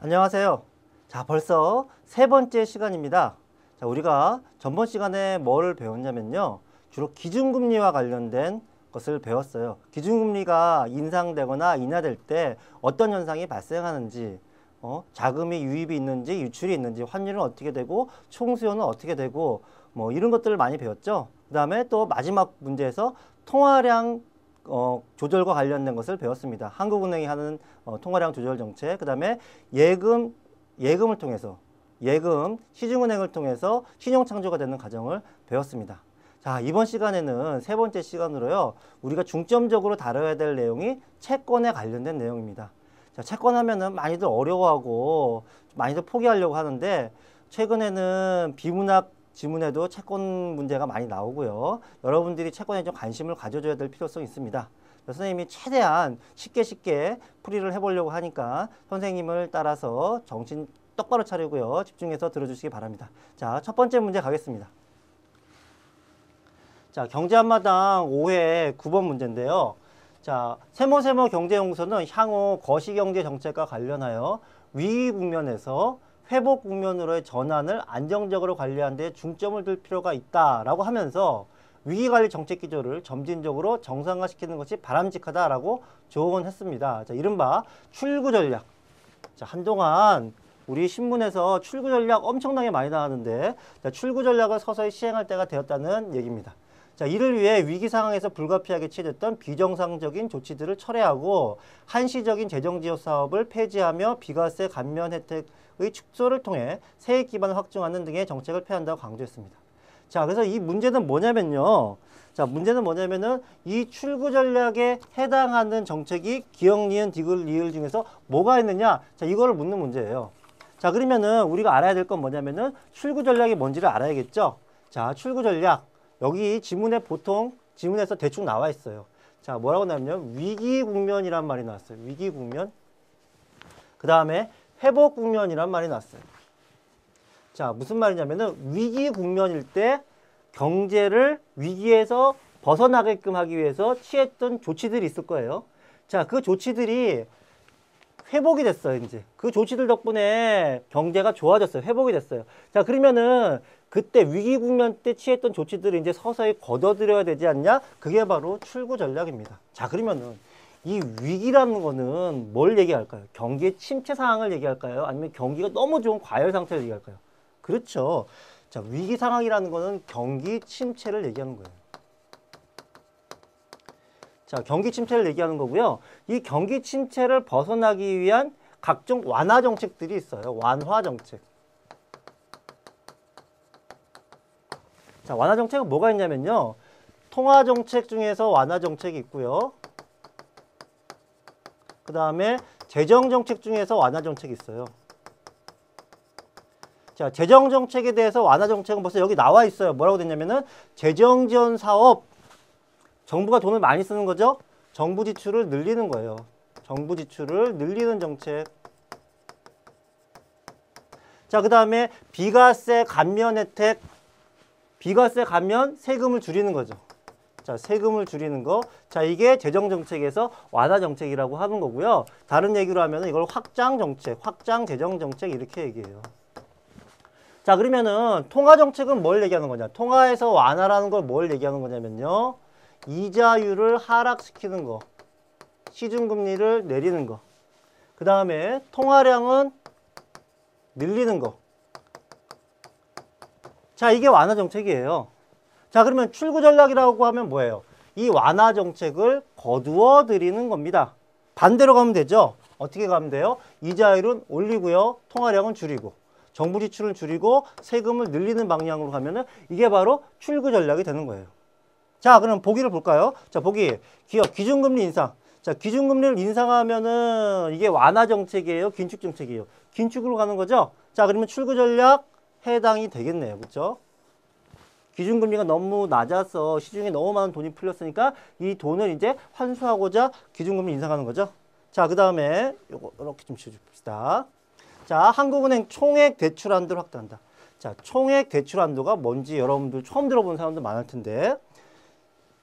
안녕하세요. 자, 벌써 세 번째 시간입니다. 자, 우리가 전번 시간에 뭐를 배웠냐면요. 주로 기준금리와 관련된 것을 배웠어요. 기준금리가 인상되거나 인하될 때 어떤 현상이 발생하는지, 자금이 유입이 있는지 유출이 있는지, 환율은 어떻게 되고 총수요는 어떻게 되고 뭐 이런 것들을 많이 배웠죠. 그 다음에 또 마지막 문제에서 통화량 조절과 관련된 것을 배웠습니다. 한국은행이 하는 통화량 조절 정책, 그 다음에 예금을 통해서 시중은행을 통해서 신용창조가 되는 과정을 배웠습니다. 자, 이번 시간에는 세 번째 시간으로요, 우리가 중점적으로 다뤄야 될 내용이 채권에 관련된 내용입니다. 자, 채권 하면은 많이들 어려워하고 많이들 포기하려고 하는데, 최근에는 비문학 지문에도 채권 문제가 많이 나오고요. 여러분들이 채권에 좀 관심을 가져줘야 될 필요성이 있습니다. 선생님이 최대한 쉽게 풀이를 해보려고 하니까 선생님을 따라서 정신 똑바로 차리고요. 집중해서 들어주시기 바랍니다. 자, 첫 번째 문제 가겠습니다. 자, 경제 한마당 5회 9번 문제인데요. 자, 세모세모 경제연구소는 향후 거시경제 정책과 관련하여 위기 국면에서 회복 국면으로의 전환을 안정적으로 관리하는 데 중점을 둘 필요가 있다라고 하면서 위기관리 정책 기조를 점진적으로 정상화시키는 것이 바람직하다라고 조언했습니다. 자, 이른바 출구 전략. 자, 한동안 우리 신문에서 출구 전략 엄청나게 많이 나왔는데, 자, 출구 전략을 서서히 시행할 때가 되었다는 얘기입니다. 자, 이를 위해 위기 상황에서 불가피하게 취해졌던 비정상적인 조치들을 철회하고 한시적인 재정지원 사업을 폐지하며 비과세 감면 혜택의 축소를 통해 세액 기반을 확충하는 등의 정책을 폐한다고 강조했습니다. 자, 그래서 이 문제는 뭐냐면요. 자, 문제는 뭐냐면은 이 출구 전략에 해당하는 정책이 기역, 니은, 디귿, 리을 중에서 뭐가 있느냐? 자, 이거를 묻는 문제예요. 자, 그러면은 우리가 알아야 될 건 뭐냐면은 출구 전략이 뭔지를 알아야겠죠? 자, 출구 전략. 여기 지문에서 대충 나와 있어요. 자, 뭐라고 나왔냐면 위기 국면이란 말이 나왔어요. 위기 국면. 그 다음에 회복 국면이란 말이 나왔어요. 자, 무슨 말이냐면은 위기 국면일 때 경제를 위기에서 벗어나게끔 하기 위해서 취했던 조치들이 있을 거예요. 자, 그 조치들이 회복이 됐어요, 이제. 그 조치들 덕분에 경제가 좋아졌어요. 회복이 됐어요. 자, 그러면은 그때 위기 국면 때 취했던 조치들을 이제 서서히 걷어들여야 되지 않냐? 그게 바로 출구 전략입니다. 자, 그러면은 이 위기라는 거는 뭘 얘기할까요? 경기의 침체 상황을 얘기할까요? 아니면 경기가 너무 좋은 과열 상태를 얘기할까요? 그렇죠. 자, 위기 상황이라는 거는 경기 침체를 얘기하는 거예요. 자, 경기 침체를 얘기하는 거고요. 이 경기 침체를 벗어나기 위한 각종 완화 정책들이 있어요. 완화 정책. 자, 완화 정책은 뭐가 있냐면요. 통화 정책 중에서 완화 정책이 있고요. 그 다음에 재정 정책 중에서 완화 정책이 있어요. 자, 재정 정책에 대해서 완화 정책은 벌써 여기 나와 있어요. 뭐라고 됐냐면은 재정 지원 사업. 정부가 돈을 많이 쓰는 거죠. 정부 지출을 늘리는 거예요. 정부 지출을 늘리는 정책. 자, 그 다음에 비과세 감면 혜택. 비과세 감면 세금을 줄이는 거죠. 자, 세금을 줄이는 거. 자, 이게 재정 정책에서 완화 정책이라고 하는 거고요. 다른 얘기로 하면 이걸 확장 정책, 확장 재정 정책 이렇게 얘기해요. 자, 그러면은 통화 정책은 뭘 얘기하는 거냐? 통화에서 완화라는 걸 뭘 얘기하는 거냐면요. 이자율을 하락시키는 거, 시중금리를 내리는 거, 그 다음에 통화량은 늘리는 거. 자, 이게 완화 정책이에요. 자, 그러면 출구 전략이라고 하면 뭐예요? 이 완화 정책을 거두어 드리는 겁니다. 반대로 가면 되죠? 어떻게 가면 돼요? 이자율은 올리고요, 통화량은 줄이고, 정부 지출을 줄이고 세금을 늘리는 방향으로 가면은 이게 바로 출구 전략이 되는 거예요. 자, 그럼 보기를 볼까요? 자, 보기. 기준금리 인상. 자, 기준금리를 인상하면은 이게 완화 정책이에요? 긴축 정책이에요? 긴축으로 가는 거죠? 자, 그러면 출구 전략 해당이 되겠네요. 그렇죠? 기준금리가 너무 낮아서 시중에 너무 많은 돈이 풀렸으니까 이 돈을 이제 환수하고자 기준금리 인상하는 거죠. 자, 그 다음에 요거 이렇게 좀 지워줍시다. 자, 한국은행 총액 대출 한도를 확대한다. 자, 총액 대출 한도가 뭔지 여러분들 처음 들어본 사람도 많을 텐데,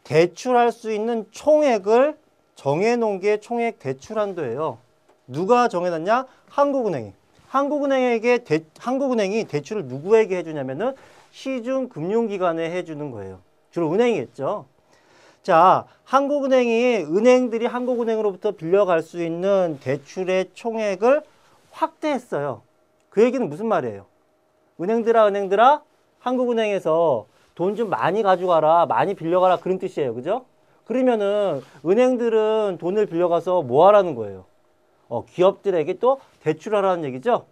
대출할 수 있는 총액을 정해놓은 게 총액 대출 한도예요. 누가 정해놨냐? 한국은행이. 한국은행이 대출을 누구에게 해주냐면은 시중금융기관에 해주는 거예요. 주로 은행이겠죠. 자, 은행들이 한국은행으로부터 빌려갈 수 있는 대출의 총액을 확대했어요. 그 얘기는 무슨 말이에요? 은행들아, 한국은행에서 돈 좀 많이 가져가라, 많이 빌려가라, 그런 뜻이에요. 그죠? 그러면은 은행들은 돈을 빌려가서 뭐 하라는 거예요? 기업들에게 또 대출하라는 얘기죠?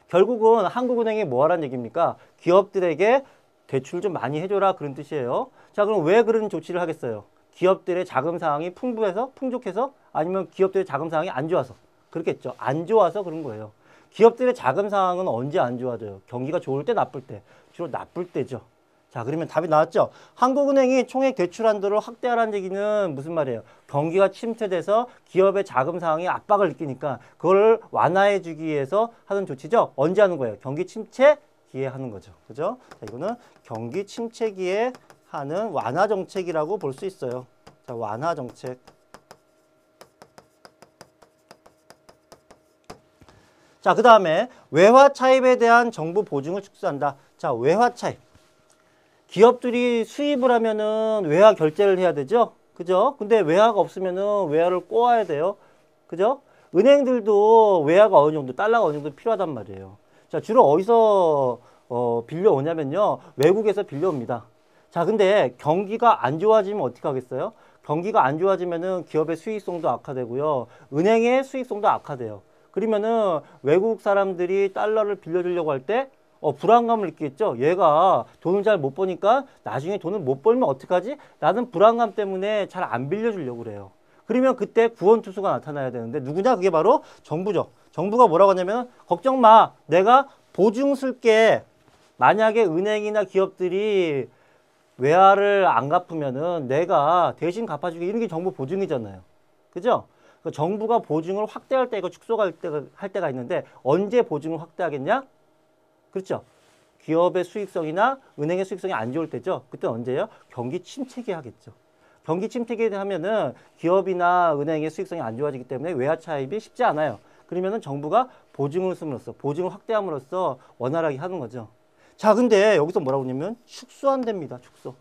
결국은 한국은행이 뭐 하라는 얘기입니까? 기업들에게 대출 좀 많이 해줘라, 그런 뜻이에요. 자, 그럼 왜 그런 조치를 하겠어요? 기업들의 자금 상황이 풍족해서? 아니면 기업들의 자금 상황이 안 좋아서? 그렇겠죠. 안 좋아서 그런 거예요. 기업들의 자금 상황은 언제 안 좋아져요? 경기가 좋을 때, 나쁠 때? 주로 나쁠 때죠. 자, 그러면 답이 나왔죠? 한국은행이 총액 대출 한도를 확대하라는 얘기는 무슨 말이에요? 경기가 침체돼서 기업의 자금 상황이 압박을 느끼니까 그걸 완화해 주기 위해서 하는 조치죠? 언제 하는 거예요? 경기 침체기에 하는 거죠. 그죠? 자, 이거는 경기 침체기에 하는 완화 정책이라고 볼 수 있어요. 자, 완화 정책. 자, 그 다음에 외화 차입에 대한 정부 보증을 축소한다. 자, 외화 차입. 기업들이 수입을 하면은 외화 결제를 해야 되죠? 그죠? 근데 외화가 없으면은 외화를 꼬아야 돼요. 그죠? 은행들도 외화가 어느 정도, 달러가 어느 정도 필요하단 말이에요. 자, 주로 어디서 빌려오냐면요. 외국에서 빌려옵니다. 자, 근데 경기가 안 좋아지면 어떻게 하겠어요? 경기가 안 좋아지면은 기업의 수익성도 악화되고요. 은행의 수익성도 악화돼요. 그러면은 외국 사람들이 달러를 빌려주려고 할 때 불안감을 느끼겠죠. 얘가 돈을 잘 못 버니까 나중에 돈을 못 벌면 어떡하지? 나는 불안감 때문에 잘 안 빌려주려고 그래요. 그러면 그때 구원투수가 나타나야 되는데 누구냐? 그게 바로 정부죠. 정부가 뭐라고 하냐면 걱정 마. 내가 보증 쓸게. 만약에 은행이나 기업들이 외화를 안 갚으면은 내가 대신 갚아주게, 이런 게 정부 보증이잖아요. 그죠? 정부가 보증을 확대할 때가 축소할 때가 있는데 언제 보증을 확대하겠냐? 그렇죠. 기업의 수익성이나 은행의 수익성이 안 좋을 때죠. 그때 언제예요? 경기 침체기 하겠죠. 경기 침체기 하면은 기업이나 은행의 수익성이 안 좋아지기 때문에 외화 차입이 쉽지 않아요. 그러면은 정부가 보증을 씀으로써, 보증을 확대함으로써 원활하게 하는 거죠. 자, 근데 여기서 뭐라고 하냐면 축소한답니다. 축소.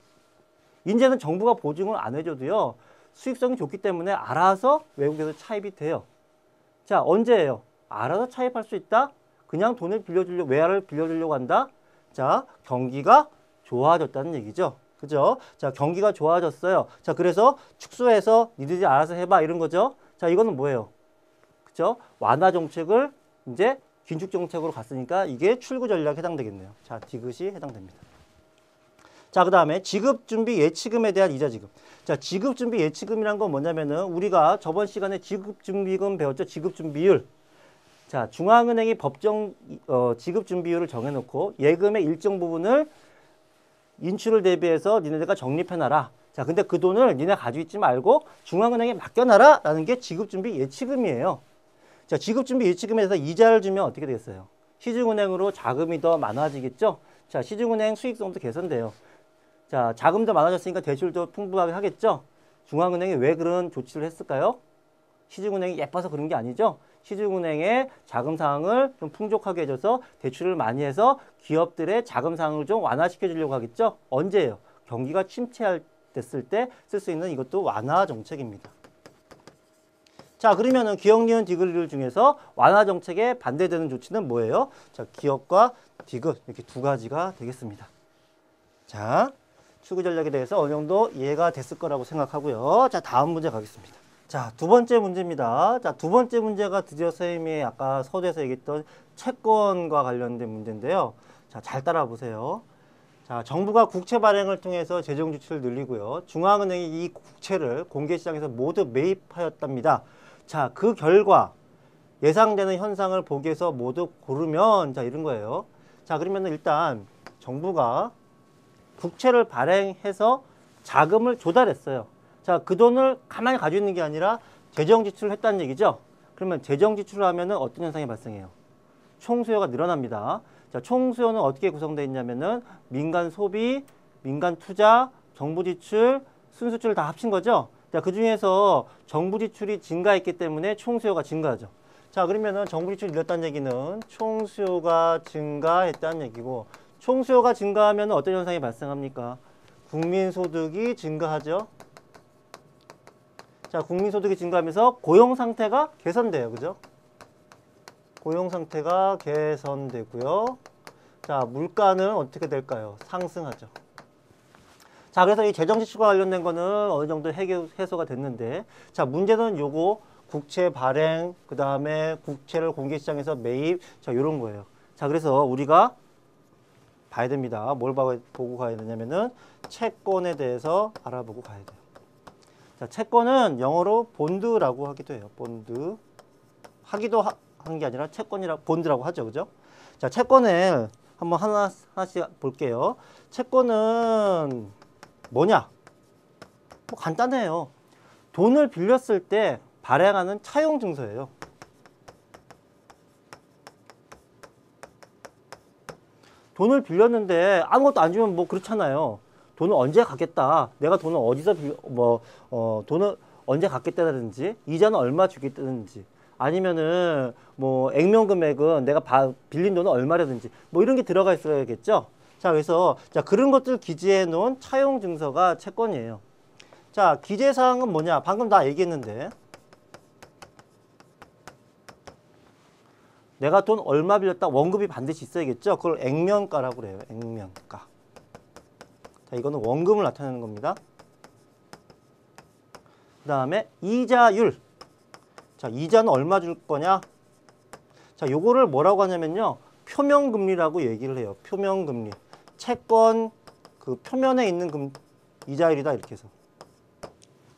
이제는 정부가 보증을 안 해줘도요. 수익성이 좋기 때문에 알아서 외국에서 차입이 돼요. 자, 언제예요? 알아서 차입할 수 있다? 그냥 외화를 빌려주려고 한다? 자, 경기가 좋아졌다는 얘기죠. 그죠? 자, 경기가 좋아졌어요. 자, 그래서 축소해서 니들이 알아서 해봐, 이런 거죠. 자, 이거는 뭐예요? 그죠? 완화 정책을 이제 긴축 정책으로 갔으니까 이게 출구 전략에 해당되겠네요. 자, 디귿이 해당됩니다. 자, 그 다음에 지급준비 예치금에 대한 이자 지급. 자, 지급준비 예치금이란 건 뭐냐면은 우리가 저번 시간에 지급준비금 배웠죠. 지급준비율. 자, 중앙은행이 법정 지급준비율을 정해놓고 예금의 일정 부분을 인출을 대비해서 니네가 적립해놔라. 자, 근데 그 돈을 니네 가지고 있지 말고 중앙은행에 맡겨놔라 라는 게 지급준비 예치금이에요. 자, 지급준비 예치금에서 이자를 주면 어떻게 되겠어요? 시중은행으로 자금이 더 많아지겠죠? 자, 시중은행 수익성도 개선돼요. 자, 자금도 많아졌으니까 대출도 풍부하게 하겠죠? 중앙은행이 왜 그런 조치를 했을까요? 시중은행이 예뻐서 그런 게 아니죠? 시중은행의 자금 상황을 좀 풍족하게 해줘서 대출을 많이 해서 기업들의 자금 상황을 좀 완화시켜 주려고 하겠죠? 언제예요? 경기가 침체됐을 때 쓸 수 있는 이것도 완화 정책입니다. 자, 그러면은 기업, 니은, 디귿 중에서 완화 정책에 반대되는 조치는 뭐예요? 자, 기업과 디귿 이렇게 두 가지가 되겠습니다. 자, 출구 전략에 대해서 어느 정도 이해가 됐을 거라고 생각하고요. 자, 다음 문제 가겠습니다. 자, 두 번째 문제입니다. 자, 두 번째 문제가 드디어 선생님이 아까 서두에서 얘기했던 채권과 관련된 문제인데요. 자, 잘 따라 보세요. 자, 정부가 국채 발행을 통해서 재정 지출을 늘리고요. 중앙은행이 이 국채를 공개시장에서 모두 매입하였답니다. 자, 그 결과 예상되는 현상을 보기 위해서 모두 고르면, 자, 이런 거예요. 자, 그러면 일단 정부가 국채를 발행해서 자금을 조달했어요. 자, 그 돈을 가만히 가지고 있는 게 아니라 재정 지출을 했다는 얘기죠. 그러면 재정 지출을 하면 어떤 현상이 발생해요? 총수요가 늘어납니다. 자, 총수요는 어떻게 구성되어 있냐면은 민간 소비, 민간 투자, 정부 지출, 순수출 다 합친 거죠. 자, 그 중에서 정부 지출이 증가했기 때문에 총수요가 증가하죠. 자, 그러면은 정부 지출이 늘었다는 얘기는 총수요가 증가했다는 얘기고, 총수요가 증가하면 어떤 현상이 발생합니까? 국민소득이 증가하죠. 자, 국민소득이 증가하면서 고용 상태가 개선돼요. 그죠? 고용 상태가 개선되고요. 자, 물가는 어떻게 될까요? 상승하죠. 자, 그래서 이 재정지출과 관련된 거는 어느 정도 해소가 됐는데, 자, 문제는 요거 국채 발행, 그 다음에 국채를 공개시장에서 매입, 자, 요런 거예요. 자, 그래서 우리가 봐야 됩니다. 뭘 보고 가야 되냐면은 채권에 대해서 알아보고 가야 돼요. 자, 채권은 영어로 본드라고 하기도 해요. 본드. 하기도 하는 게 아니라 채권이라 본드라고 하죠. 그죠? 자, 채권을 한번 하나씩 볼게요. 채권은 뭐냐? 뭐 간단해요. 돈을 빌렸을 때 발행하는 차용 증서예요. 돈을 빌렸는데 아무것도 안 주면 뭐 그렇잖아요. 돈을 언제 갚겠다. 내가 돈을 어디서 돈을 언제 갚겠다든지 이자는 얼마 주겠다든지 아니면은 뭐 액면 금액은 내가 빌린 돈은 얼마라든지 뭐 이런 게 들어가 있어야겠죠. 자, 그래서 자, 그런 것들 기재해 놓은 차용 증서가 채권이에요. 자, 기재 사항은 뭐냐? 방금 다 얘기했는데. 내가 돈 얼마 빌렸다 원금이 반드시 있어야겠죠. 그걸 액면가라고 그래요. 액면가. 자, 이거는 원금을 나타내는 겁니다. 그 다음에 이자율. 자, 이자는 얼마 줄 거냐? 자, 요거를 뭐라고 하냐면요. 표면금리라고 얘기를 해요. 표면금리. 채권 그 표면에 있는 이자율이다 이렇게 해서.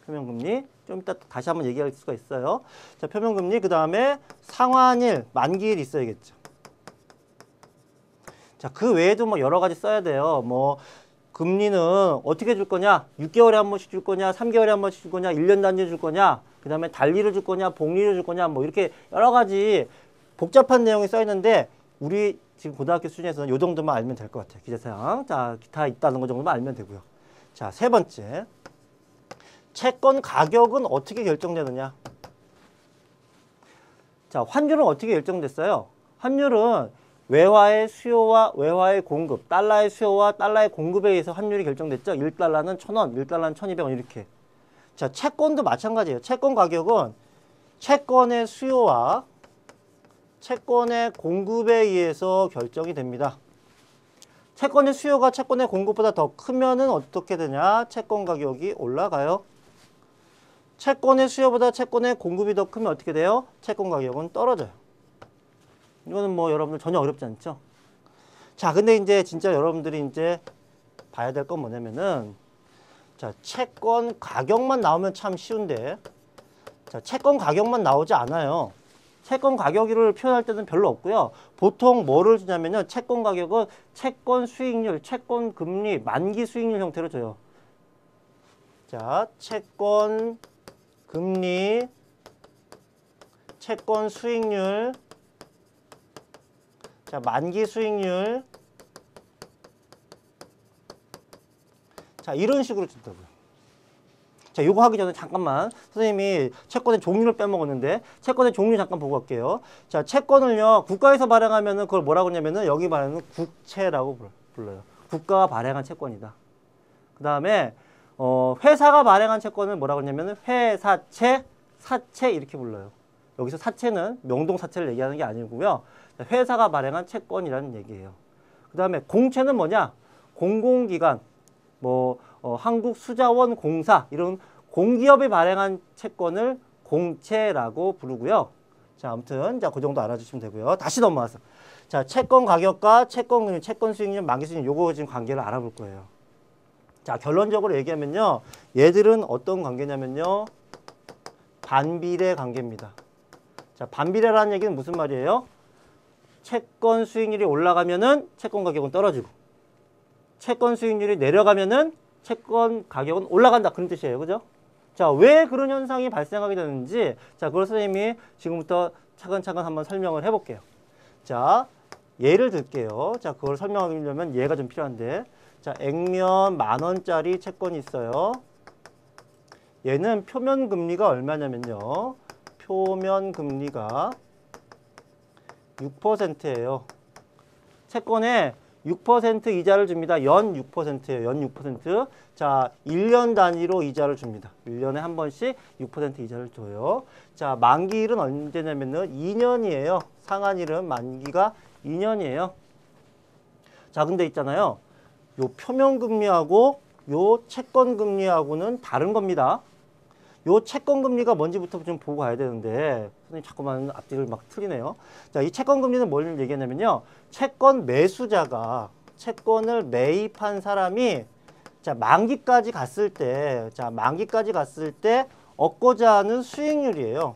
표면금리. 좀 이따 다시 한번 얘기할 수가 있어요. 자, 표면금리, 그 다음에 상환일, 만기일 있어야겠죠. 자, 그 외에도 뭐 여러 가지 써야 돼요. 뭐, 금리는 어떻게 줄 거냐? 6개월에 한 번씩 줄 거냐? 3개월에 한 번씩 줄 거냐? 1년 단위로 줄 거냐? 그 다음에 달리로 줄 거냐? 복리로 줄 거냐? 뭐 이렇게 여러 가지 복잡한 내용이 써 있는데, 우리 지금 고등학교 수준에서는 요 정도만 알면 될 것 같아요. 기재사항. 자, 기타 있다는 거 정도만 알면 되고요. 자, 세 번째. 채권 가격은 어떻게 결정되느냐? 자, 환율은 어떻게 결정됐어요? 환율은 외화의 수요와 외화의 공급, 달러의 수요와 달러의 공급에 의해서 환율이 결정됐죠. 1달러는 1,000원, 1달러는 1,200원 이렇게. 자, 채권도 마찬가지예요. 채권 가격은 채권의 수요와 채권의 공급에 의해서 결정이 됩니다. 채권의 수요가 채권의 공급보다 더 크면은 어떻게 되냐? 채권 가격이 올라가요. 채권의 수요보다 채권의 공급이 더 크면 어떻게 돼요? 채권 가격은 떨어져요. 이거는 뭐 여러분들 전혀 어렵지 않죠? 자, 근데 이제 진짜 여러분들이 이제 봐야 될 건 뭐냐면은 자, 채권 가격만 나오면 참 쉬운데 자, 채권 가격만 나오지 않아요. 채권 가격을 표현할 때는 별로 없고요. 보통 뭐를 주냐면요. 채권 가격은 채권 수익률, 채권 금리, 만기 수익률 형태로 줘요. 자, 채권 금리, 채권 수익률, 자, 만기 수익률. 자, 이런 식으로 준다고요. 자, 요거 하기 전에 잠깐만 선생님이 채권의 종류를 빼먹었는데 채권의 종류 잠깐 보고 갈게요. 자, 채권을요 국가에서 발행하면은 그걸 뭐라고 하냐면은 여기 말하는 국채라고 불러요. 국가가 발행한 채권이다. 그 다음에 회사가 발행한 채권을 뭐라고 하냐면은 회사채, 사채 이렇게 불러요. 여기서 사채는 명동사채를 얘기하는 게 아니고요. 회사가 발행한 채권이라는 얘기예요. 그 다음에 공채는 뭐냐? 공공기관, 뭐 한국수자원공사 이런 공기업이 발행한 채권을 공채라고 부르고요. 자, 아무튼 자, 그 정도 알아주시면 되고요. 다시 넘어와서 자, 채권 가격과 채권 금리, 채권 수익률, 만기 수익률 요거 지금 관계를 알아볼 거예요. 자, 결론적으로 얘기하면요. 얘들은 어떤 관계냐면요. 반비례 관계입니다. 자, 반비례라는 얘기는 무슨 말이에요? 채권 수익률이 올라가면은 채권 가격은 떨어지고 채권 수익률이 내려가면은 채권 가격은 올라간다. 그런 뜻이에요. 그죠? 자, 왜 그런 현상이 발생하게 되는지 자, 그걸 선생님이 지금부터 차근차근 한번 설명을 해볼게요. 자, 예를 들게요. 자, 그걸 설명하려면 예가 좀 필요한데 자, 액면 10,000원짜리 채권이 있어요. 얘는 표면 금리가 얼마냐면요. 표면 금리가 6%예요. 채권에 6% 이자를 줍니다. 연 6%예요. 연 6%. 자, 1년 단위로 이자를 줍니다. 1년에 한 번씩 6% 이자를 줘요. 자, 만기일은 언제냐면은 2년이에요. 상한일은 만기가 2년이에요. 자, 근데 있잖아요. 요 표면금리하고 요 채권금리하고는 다른 겁니다. 요 채권금리가 뭔지부터 좀 보고 가야 되는데 선생님 자꾸만 앞뒤를 막 틀리네요. 자, 이 채권금리는 뭘 얘기하냐면요. 채권 매수자가 채권을 매입한 사람이 자, 만기까지 갔을 때 얻고자 하는 수익률이에요.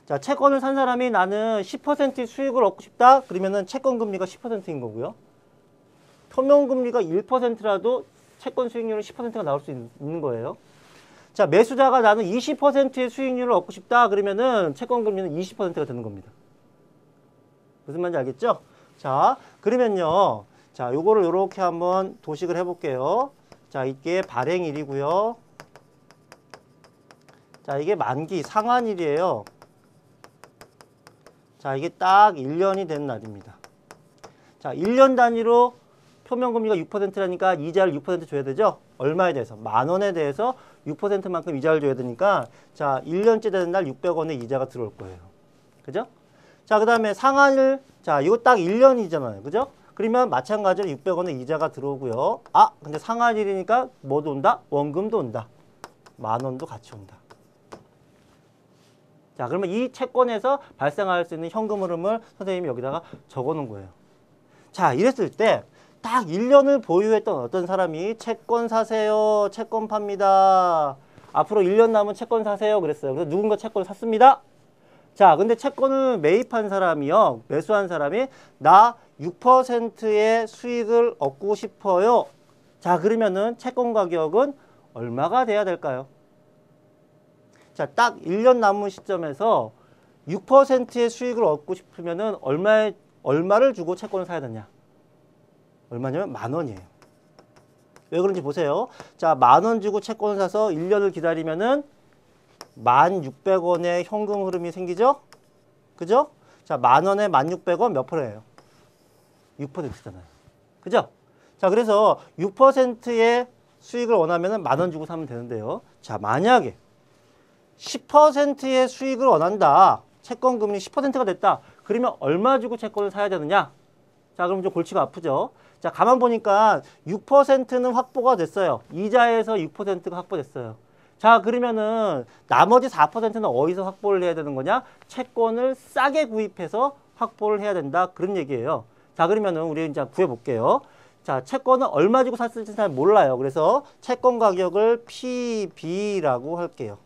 자, 채권을 산 사람이 나는 10% 수익을 얻고 싶다. 그러면은 채권금리가 10%인 거고요. 표면금리가 1%라도 채권 수익률은 10%가 나올 수 있는 거예요. 자, 매수자가 나는 20%의 수익률을 얻고 싶다. 그러면은 채권금리는 20%가 되는 겁니다. 무슨 말인지 알겠죠? 자, 그러면요. 자, 요거를 요렇게 한번 도식을 해볼게요. 자, 이게 발행일이고요. 자, 이게 만기 상한일이에요. 자, 이게 딱 1년이 된 날입니다. 자, 1년 단위로 표면금리가 6%라니까 이자를 6% 줘야 되죠? 얼마에 대해서? 10,000원에 대해서 6%만큼 이자를 줘야 되니까 자, 1년째 되는 날 600원의 이자가 들어올 거예요. 그죠? 자, 그 다음에 상한일. 자, 이거 딱 1년이잖아요. 그죠? 그러면 마찬가지로 600원의 이자가 들어오고요. 아, 근데 상한일이니까 뭐도 온다? 원금도 온다. 10,000원도 같이 온다. 자, 그러면 이 채권에서 발생할 수 있는 현금 흐름을 선생님이 여기다가 적어 놓은 거예요. 자, 이랬을 때 딱 1년을 보유했던 어떤 사람이 채권 사세요. 채권 팝니다. 앞으로 1년 남은 채권 사세요. 그랬어요. 그래서 누군가 채권을 샀습니다. 자, 근데 채권을 매입한 사람이요. 매수한 사람이 나 6%의 수익을 얻고 싶어요. 자, 그러면은 채권 가격은 얼마가 돼야 될까요? 자, 딱 1년 남은 시점에서 6%의 수익을 얻고 싶으면은 얼마를 주고 채권을 사야 되냐? 얼마냐면 10,000원이에요. 왜 그런지 보세요. 자, 10,000원 주고 채권을 사서 1년을 기다리면은 1,600원의 현금 흐름이 생기죠? 그죠? 자, 10,000원에 1,600원 몇 프로예요? 6%잖아요. 그죠? 자, 그래서 6%의 수익을 원하면은 10,000원 주고 사면 되는데요. 자, 만약에 10%의 수익을 원한다. 채권 금리 10%가 됐다. 그러면 얼마 주고 채권을 사야 되느냐? 자, 그럼 좀 골치가 아프죠. 자, 가만 보니까 6%는 확보가 됐어요. 이자에서 6%가 확보됐어요. 자, 그러면은 나머지 4%는 어디서 확보를 해야 되는 거냐? 채권을 싸게 구입해서 확보를 해야 된다. 그런 얘기예요. 자, 그러면은 우리 이제 구해볼게요. 자, 채권은 얼마 주고 샀을지 잘 몰라요. 그래서 채권 가격을 PB라고 할게요.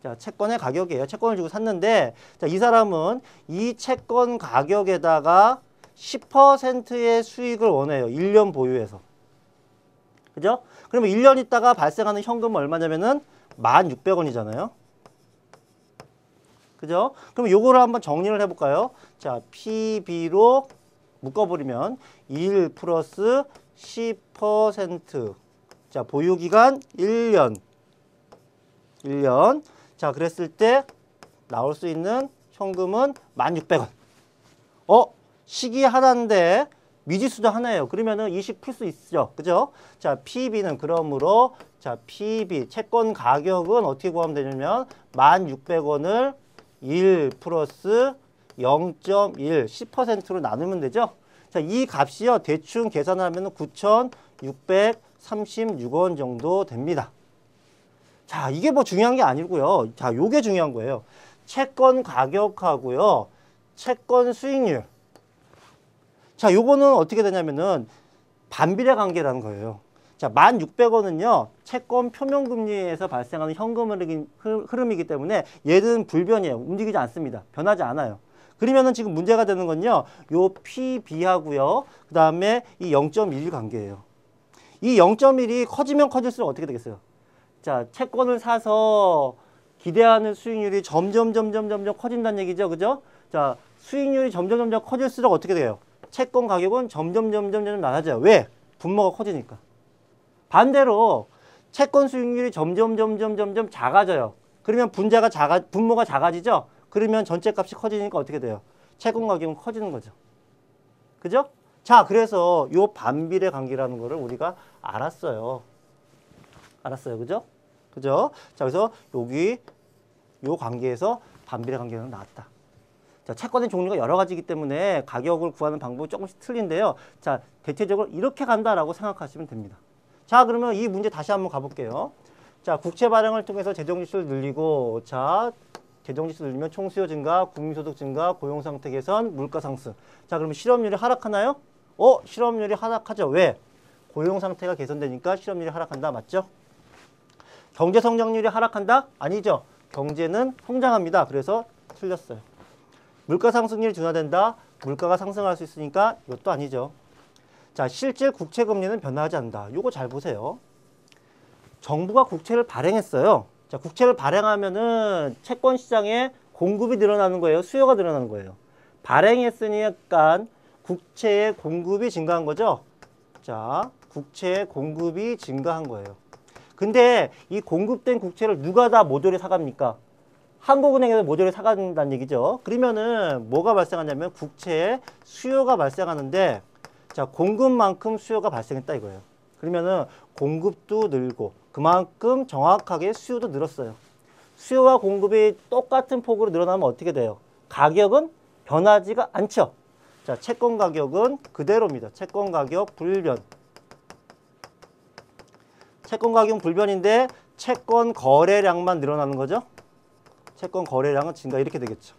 자, 채권의 가격이에요. 채권을 주고 샀는데, 자, 이 사람은 이 채권 가격에다가 10%의 수익을 원해요. 1년 보유해서. 그죠? 그러면 1년 있다가 발생하는 현금은 얼마냐면은 1,600원이잖아요. 그죠? 그럼 요거를 한번 정리를 해볼까요? 자, PB로 묶어버리면 1 플러스 10%. 자, 보유기간 1년. 1년. 자, 그랬을 때 나올 수 있는 현금은 1,600원. 시기 하나인데 미지수도 하나예요. 그러면은 20 풀 수 있죠. 그죠? 자, PB는 그러므로 자, PB 채권 가격은 어떻게 구하면 되냐면 1,600원을 1 플러스 0.1 10%로 나누면 되죠. 자, 이 값이요. 대충 계산을 하면 9,636원 정도 됩니다. 자, 이게 뭐 중요한 게 아니고요. 자, 요게 중요한 거예요. 채권 가격하고요. 채권 수익률. 자, 요거는 어떻게 되냐면은 반비례 관계라는 거예요. 자, 1,600원은요. 채권 표면금리에서 발생하는 현금 흐름이기 때문에 얘는 불변이에요. 움직이지 않습니다. 변하지 않아요. 그러면은 지금 문제가 되는 건요. 요 PB하고요. 그 다음에 이 0.1 관계예요. 이 0.1이 커지면 커질수록 어떻게 되겠어요? 자, 채권을 사서 기대하는 수익률이 점점 커진다는 얘기죠. 그죠? 자, 수익률이 점점 커질수록 어떻게 돼요? 채권 가격은 점점 낮아져요. 왜? 분모가 커지니까. 반대로 채권 수익률이 점점 작아져요. 그러면 분모가 작아지죠? 그러면 전체 값이 커지니까 어떻게 돼요? 채권 가격은 커지는 거죠. 그죠? 자, 그래서 요 반비례 관계라는 거를 우리가 알았어요. 알았어요. 그죠? 그죠? 자, 그래서 여기 요 관계에서 반비례 관계는 나왔다. 자, 채권의 종류가 여러 가지이기 때문에 가격을 구하는 방법이 조금씩 틀린데요. 자, 대체적으로 이렇게 간다라고 생각하시면 됩니다. 자, 그러면 이 문제 다시 한번 가볼게요. 자, 국채 발행을 통해서 재정지수를 늘리고, 자, 재정지수 늘리면 총수요 증가, 국민소득 증가, 고용상태 개선, 물가 상승. 자, 그러면 실업률이 하락하나요? 실업률이 하락하죠. 왜? 고용상태가 개선되니까 실업률이 하락한다. 맞죠? 경제 성장률이 하락한다? 아니죠. 경제는 성장합니다. 그래서 틀렸어요. 물가 상승률이 둔화된다. 물가가 상승할 수 있으니까 이것도 아니죠. 자, 실질 국채 금리는 변화하지 않는다. 요거 잘 보세요. 정부가 국채를 발행했어요. 자, 국채를 발행하면은 채권 시장에 공급이 늘어나는 거예요. 수요가 늘어나는 거예요. 발행했으니까 국채의 공급이 증가한 거죠. 자, 국채의 공급이 증가한 거예요. 근데 이 공급된 국채를 누가 다 모조리 사갑니까? 한국은행에서 모조리 사간다는 얘기죠. 그러면은 뭐가 발생하냐면 국채에 수요가 발생하는데, 자, 공급만큼 수요가 발생했다 이거예요. 그러면은 공급도 늘고 그만큼 정확하게 수요도 늘었어요. 수요와 공급이 똑같은 폭으로 늘어나면 어떻게 돼요? 가격은 변하지가 않죠. 자, 채권 가격은 그대로입니다. 채권 가격 불변. 채권 가격은 불변인데 채권 거래량만 늘어나는 거죠. 채권 거래량은 증가 이렇게 되겠죠.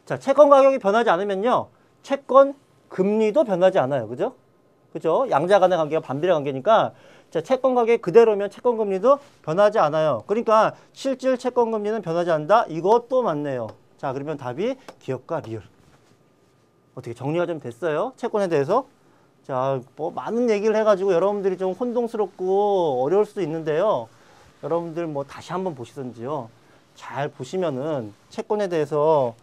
자, 채권 가격이 변하지 않으면요. 채권 금리도 변하지 않아요. 그죠? 그죠? 양자 간의 관계가 반비례 관계니까 자, 채권 가격이 그대로면 채권 금리도 변하지 않아요. 그러니까 실질 채권 금리는 변하지 않는다. 이것도 맞네요. 자, 그러면 답이 기업과 리을. 어떻게 정리가 좀 됐어요? 채권에 대해서. 자, 뭐 많은 얘기를 해가지고 여러분들이 좀 혼동스럽고 어려울 수도 있는데요. 여러분들 뭐 다시 한번 보시든지요. 잘 보시면은 채권에 대해서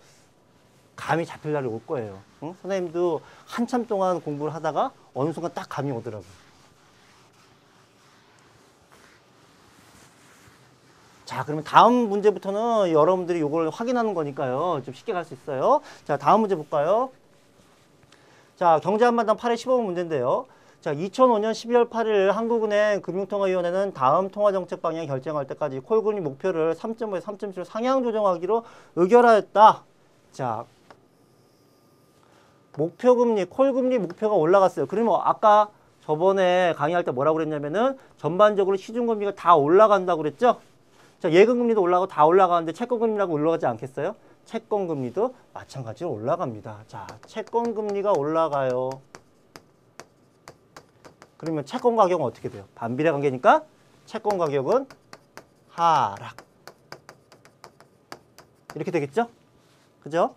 감이 잡힐 날이 올 거예요. 응? 선생님도 한참 동안 공부를 하다가 어느 순간 딱 감이 오더라고요. 자, 그러면 다음 문제부터는 여러분들이 이걸 확인하는 거니까요. 좀 쉽게 갈 수 있어요. 자, 다음 문제 볼까요? 자, 경제 한반도 8회 15분 문제인데요. 자, 2005년 12월 8일 한국은행 금융통화위원회는 다음 통화정책 방향 결정할 때까지 콜금리 목표를 3.5에서 3.7로 상향 조정하기로 의결하였다. 자, 목표금리, 콜금리 목표가 올라갔어요. 그러면 아까 저번에 강의할 때 뭐라고 그랬냐면은 전반적으로 시중금리가 다 올라간다고 그랬죠? 자, 예금금리도 올라가고 다 올라가는데 채권금리라고 올라가지 않겠어요? 채권금리도 마찬가지로 올라갑니다. 자, 채권금리가 올라가요. 그러면 채권 가격은 어떻게 돼요? 반비례 관계니까 채권 가격은 하락. 이렇게 되겠죠? 그죠?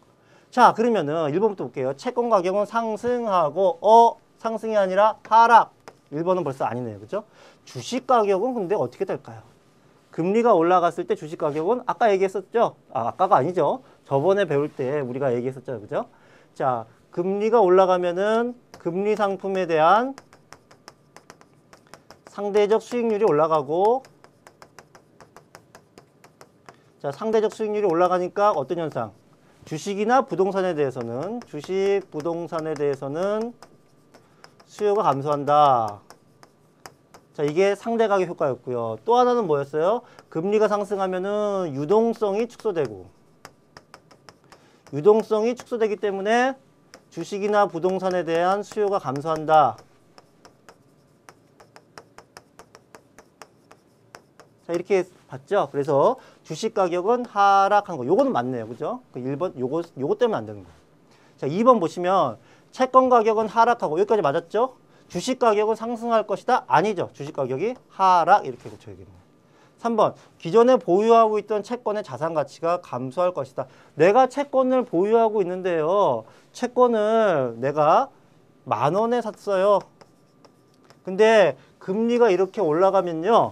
자, 그러면은 1번부터 볼게요. 채권 가격은 상승하고 상승이 아니라 하락. 1번은 벌써 아니네요. 그죠? 주식 가격은 근데 어떻게 될까요? 금리가 올라갔을 때 주식 가격은 아까 얘기했었죠? 아까가 아니죠. 저번에 배울 때 우리가 얘기했었죠. 그죠? 자, 금리가 올라가면은 금리 상품에 대한 상대적 수익률이 올라가고, 자, 상대적 수익률이 올라가니까 어떤 현상? 주식이나 부동산에 대해서는, 주식, 부동산에 대해서는 수요가 감소한다. 자, 이게 상대 가격 효과였고요. 또 하나는 뭐였어요? 금리가 상승하면은 유동성이 축소되고, 유동성이 축소되기 때문에 주식이나 부동산에 대한 수요가 감소한다. 자, 이렇게 봤죠? 그래서 주식 가격은 하락한 거. 요거는 맞네요. 그죠? 그 1번, 요거 때문에 안 되는 거. 자, 2번 보시면 채권 가격은 하락하고, 여기까지 맞았죠? 주식 가격은 상승할 것이다? 아니죠. 주식 가격이 하락. 이렇게 고쳐야겠네요. 3번, 기존에 보유하고 있던 채권의 자산 가치가 감소할 것이다. 내가 채권을 보유하고 있는데요. 채권을 내가 10,000원에 샀어요. 근데 금리가 이렇게 올라가면요.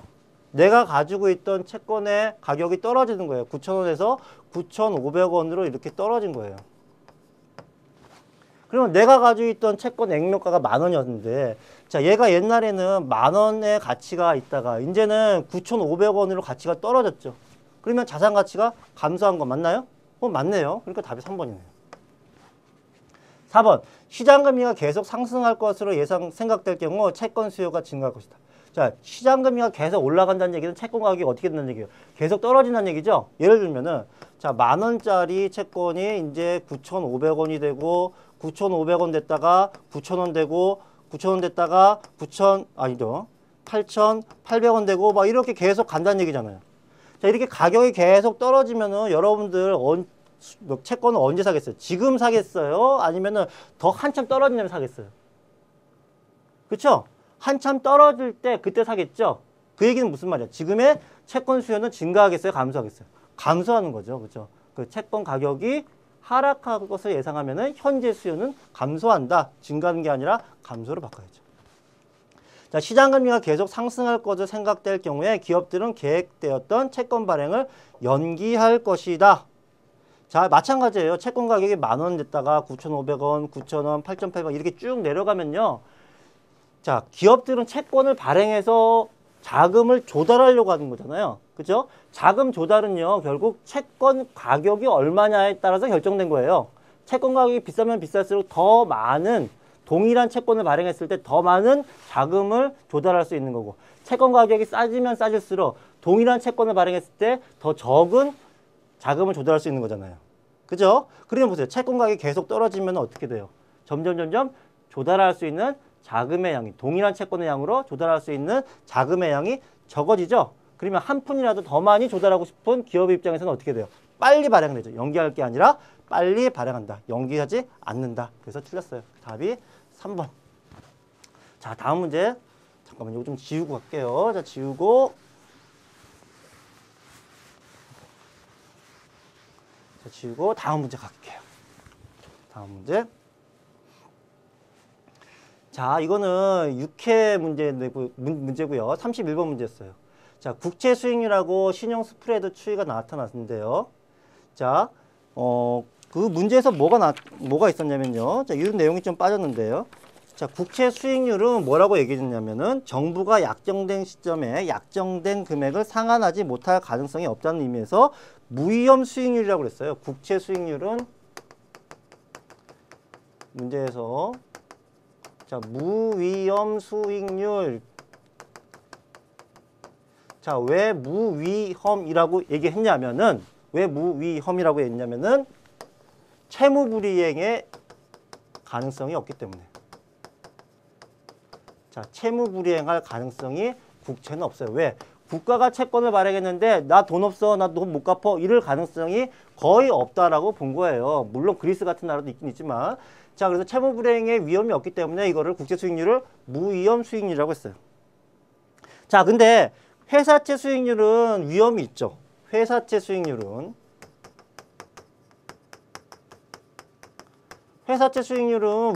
내가 가지고 있던 채권의 가격이 떨어지는 거예요. 9,000원에서 9,500원으로 이렇게 떨어진 거예요. 그러면 내가 가지고 있던 채권 액면가가 10,000원이었는데, 자, 얘가 옛날에는 10,000원의 가치가 있다가 이제는 9,500원으로 가치가 떨어졌죠. 그러면 자산 가치가 감소한 거 맞나요? 맞네요. 그러니까 답이 3번이네요. 4번. 시장 금리가 계속 상승할 것으로 생각될 경우 채권 수요가 증가할 것이다. 자, 시장 금리가 계속 올라간다는 얘기는 채권 가격이 어떻게 된다는 얘기예요? 계속 떨어진다는 얘기죠? 예를 들면은, 자, 10,000원짜리 채권이 이제 9,500원이 되고, 9,500원 됐다가 9,000원 되고, 9,000원 됐다가 8,800원 되고, 막 이렇게 계속 간다는 얘기잖아요. 자, 이렇게 가격이 계속 떨어지면은 여러분들 채권을 언제 사겠어요? 지금 사겠어요? 아니면은 더 한참 떨어지면 사겠어요? 그쵸? 한참 떨어질 때 그때 사겠죠? 그 얘기는 무슨 말이야? 지금의 채권 수요는 증가하겠어요? 감소하겠어요? 감소하는 거죠. 그죠? 그 채권 가격이 하락할 것을 예상하면은 현재 수요는 감소한다. 증가하는 게 아니라 감소로 바꿔야죠. 자, 시장 금리가 계속 상승할 것으로 생각될 경우에 기업들은 계획되었던 채권 발행을 연기할 것이다. 자, 마찬가지예요. 채권 가격이 10,000원 됐다가 9,500원, 9,000원, 8,800원 이렇게 쭉 내려가면요. 자, 기업들은 채권을 발행해서 자금을 조달하려고 하는 거잖아요. 그죠? 자금 조달은요, 결국 채권 가격이 얼마냐에 따라서 결정된 거예요. 채권 가격이 비싸면 비쌀수록 더 많은 동일한 채권을 발행했을 때 더 많은 자금을 조달할 수 있는 거고, 채권 가격이 싸지면 싸질수록 동일한 채권을 발행했을 때 더 적은 자금을 조달할 수 있는 거잖아요. 그죠? 그러면 보세요. 채권 가격이 계속 떨어지면 어떻게 돼요? 점점 조달할 수 있는 자금의 양이, 동일한 채권의 양으로 조달할 수 있는 자금의 양이 적어지죠? 그러면 한 푼이라도 더 많이 조달하고 싶은 기업 입장에서는 어떻게 돼요? 빨리 발행되죠. 연기할 게 아니라 빨리 발행한다. 연기하지 않는다. 그래서 틀렸어요. 답이 3번. 자, 다음 문제. 잠깐만, 이거 좀 지우고 갈게요. 자, 지우고. 자, 지우고 다음 문제 갈게요. 다음 문제. 자, 이거는 6회 문제고요. 31번 문제였어요. 자, 국채 수익률하고 신용 스프레드 추이가 나타났는데요. 자, 그 문제에서 뭐가 있었냐면요. 자, 이 내용이 좀 빠졌는데요. 자, 국채 수익률은 뭐라고 얘기했냐면은 정부가 약정된 시점에 약정된 금액을 상환하지 못할 가능성이 없다는 의미에서 무위험 수익률이라고 그랬어요. 국채 수익률은 문제에서 자, 무위험 수익률. 자, 왜 무위험이라고 얘기했냐면은 채무불이행의 가능성이 없기 때문에. 자, 채무불이행할 가능성이 국채는 없어요. 왜? 국가가 채권을 발행했는데 나 돈 없어, 나 돈 못 갚어 이럴 가능성이 거의 없다라고 본 거예요. 물론 그리스 같은 나라도 있긴 있지만. 자, 그래서 채무불이행의 위험이 없기 때문에 이거를 국채 수익률을 무위험 수익률이라고 했어요. 자, 근데 회사채 수익률은 위험이 있죠. 회사채 수익률은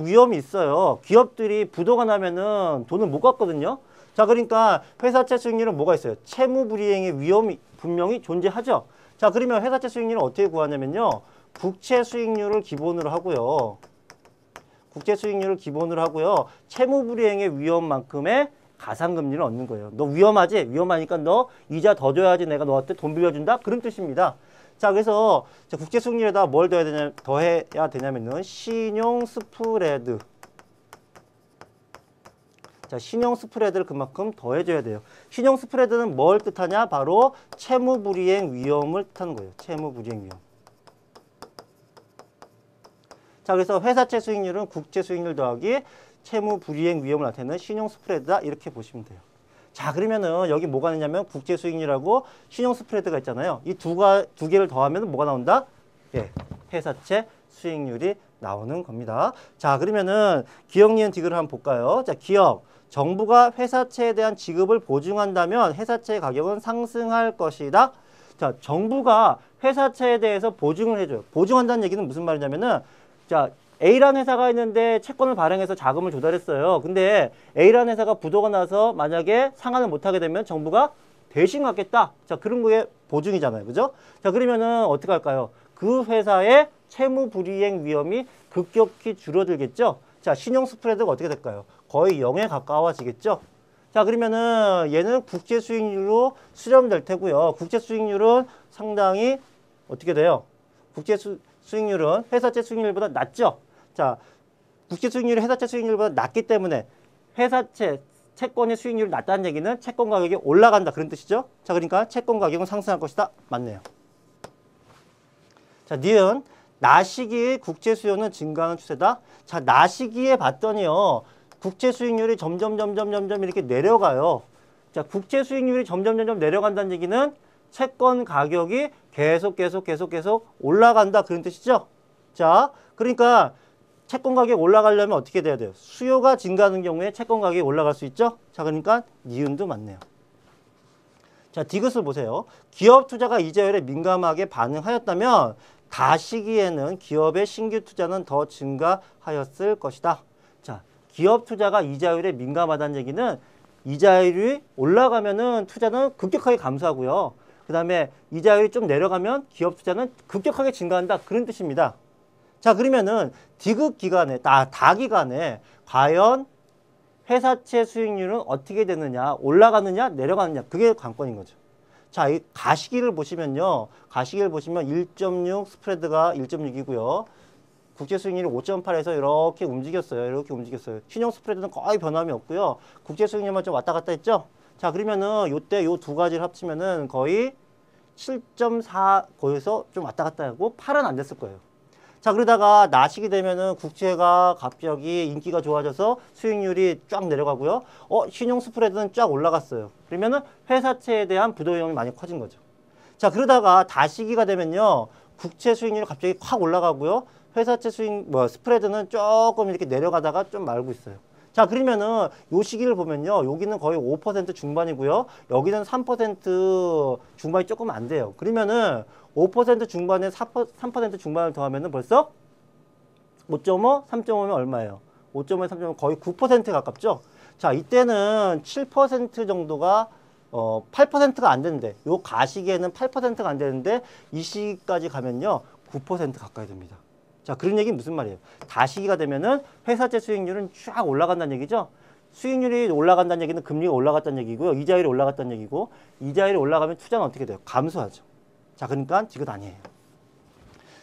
위험이 있어요. 기업들이 부도가 나면은 돈을 못 갚거든요. 자, 그러니까 회사채 수익률은 뭐가 있어요? 채무불이행의 위험이 분명히 존재하죠. 자, 그러면 회사채 수익률을 어떻게 구하냐면요. 국채 수익률을 기본으로 하고요. 채무불이행의 위험만큼의 가상금리를 얻는 거예요. 너 위험하지? 위험하니까 너 이자 더 줘야지 내가 너한테 돈 빌려준다? 그런 뜻입니다. 자, 그래서 국채 수익률에다 뭘 더해야 되냐면은 신용 스프레드. 자, 신용 스프레드를 그만큼 더해줘야 돼요. 신용 스프레드는 뭘 뜻하냐? 바로 채무불이행 위험을 뜻하는 거예요. 채무불이행 위험. 자, 그래서 회사채 수익률은 국채 수익률 더하기 채무불이행 위험을 나타내는 신용 스프레드다. 이렇게 보시면 돼요. 자, 그러면은 여기 뭐가 있냐면 국채 수익률하고 신용 스프레드가 있잖아요. 이 두 개를 더하면 뭐가 나온다? 예, 회사채 수익률이 나오는 겁니다. 자, 그러면은 기억, 니은, 디귿을 한번 볼까요? 자, 기억. 정부가 회사채에 대한 지급을 보증한다면 회사채 가격은 상승할 것이다. 자, 정부가 회사채에 대해서 보증을 해줘요. 보증한다는 얘기는 무슨 말이냐면은 자, A라는 회사가 있는데 채권을 발행해서 자금을 조달했어요. 근데 A라는 회사가 부도가 나서 만약에 상환을 못하게 되면 정부가 대신 갚겠다. 자, 그런 거에 보증이잖아요. 그죠? 자, 그러면은 어떻게 할까요? 그 회사의 채무불이행 위험이 급격히 줄어들겠죠? 자, 신용 스프레드가 어떻게 될까요? 거의 0에 가까워지겠죠? 자, 그러면은 얘는 국채 수익률로 수렴될 테고요. 국채 수익률은 상당히 어떻게 돼요? 국제 수익률은 회사채 수익률보다 낮죠. 자, 국제 수익률이 회사채 수익률보다 낮기 때문에 회사채 채권의 수익률이 낮다는 얘기는 채권 가격이 올라간다 그런 뜻이죠. 자, 그러니까 채권 가격은 상승할 것이다. 맞네요. 자, 니은 나시기의 국채 수요는 증가하는 추세다. 자, 나시기에 봤더니요. 국채 수익률이 점점 이렇게 내려가요. 자, 국채 수익률이 점점 내려간다는 얘기는 채권 가격이 계속 올라간다 그런 뜻이죠. 자, 그러니까 채권 가격이 올라가려면 어떻게 돼야 돼요? 수요가 증가하는 경우에 채권 가격이 올라갈 수 있죠. 자, 그러니까 니은도 맞네요. 자, 디귿을 보세요. 기업 투자가 이자율에 민감하게 반응하였다면 다시기에는 기업의 신규 투자는 더 증가하였을 것이다. 자, 기업 투자가 이자율에 민감하다는 얘기는 이자율이 올라가면은 투자는 급격하게 감소하고요. 그 다음에 이자율이 좀 내려가면 기업 투자는 급격하게 증가한다. 그런 뜻입니다. 자, 그러면은 디귿 기간에, 다 기간에 과연 회사채 수익률은 어떻게 되느냐, 올라가느냐, 내려가느냐, 그게 관건인 거죠. 자, 이 가시기를 보시면요. 가시기를 보시면 1.6 스프레드가 1.6이고요. 국제 수익률이 5.8에서 이렇게 움직였어요. 이렇게 움직였어요. 신용 스프레드는 거의 변함이 없고요. 국제 수익률만 좀 왔다 갔다 했죠. 자, 그러면은 요때 요 두 가지를 합치면은 거의 7.4 거기서 좀 왔다 갔다 하고 8은 안 됐을 거예요. 자, 그러다가 나시기 되면은 국채가 갑자기 인기가 좋아져서 수익률이 쫙 내려가고요. 신용 스프레드는 쫙 올라갔어요. 그러면은 회사채에 대한 부도용이 많이 커진 거죠. 자, 그러다가 다시기가 되면요. 국채 수익률이 갑자기 확 올라가고요. 회사채 스프레드는 조금 이렇게 내려가다가 좀 말고 있어요. 자, 그러면은 요 시기를 보면요. 여기는 거의 5% 중반이고요. 여기는 3% 중반이 조금 안 돼요. 그러면은 5% 중반에 3% 중반을 더하면은 벌써 5.5, 3.5면 얼마예요? 5.5, 3.5 거의 9%에 가깝죠? 자, 이때는 7% 정도가 8%가 안 되는데 요 가시기에는 8%가 안 되는데 이 시기까지 가면요. 9% 가까이 됩니다. 자, 그런 얘기는 무슨 말이에요? 다시기가 되면은 회사채 수익률은 쫙 올라간다는 얘기죠. 수익률이 올라간다는 얘기는 금리가 올라갔다는 얘기고요. 이자율이 올라갔다는 얘기고 이자율이 올라가면 투자는 어떻게 돼요? 감소하죠. 자, 그러니까 디귿 아니에요.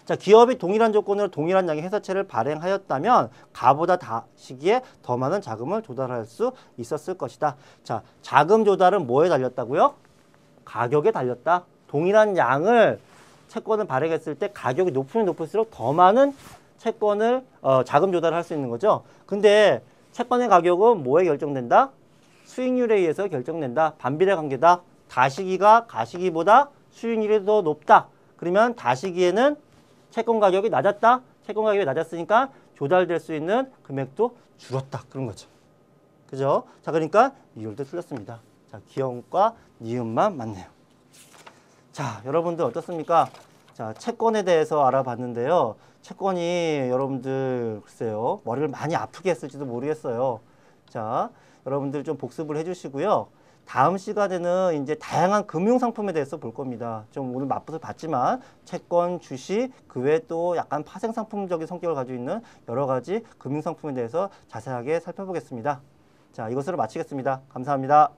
자, 기업이 동일한 조건으로 동일한 양의 회사채를 발행하였다면 가보다 다시기에 더 많은 자금을 조달할 수 있었을 것이다. 자, 자금 조달은 뭐에 달렸다고요? 가격에 달렸다. 동일한 양을 채권을 발행했을 때 가격이 높으면 높을수록 더 많은 채권을 자금 조달을 할 수 있는 거죠. 근데 채권의 가격은 뭐에 결정된다? 수익률에 의해서 결정된다. 반비례 관계다. 다시기가 가시기보다 수익률이 더 높다. 그러면 다시기에는 채권 가격이 낮았다. 채권 가격이 낮았으니까 조달될 수 있는 금액도 줄었다. 그런 거죠. 그죠? 자, 그러니까 이율도 틀렸습니다. 자, 기억과 니은만 맞네요. 자, 여러분들 어떻습니까? 자, 채권에 대해서 알아봤는데요. 채권이 여러분들 글쎄요. 머리를 많이 아프게 했을지도 모르겠어요. 자, 여러분들 좀 복습을 해주시고요. 다음 시간에는 이제 다양한 금융상품에 대해서 볼 겁니다. 좀 오늘 맛보을 봤지만 채권, 주식, 그 외에 또 약간 파생상품적인 성격을 가지고 있는 여러 가지 금융상품에 대해서 자세하게 살펴보겠습니다. 자, 이것으로 마치겠습니다. 감사합니다.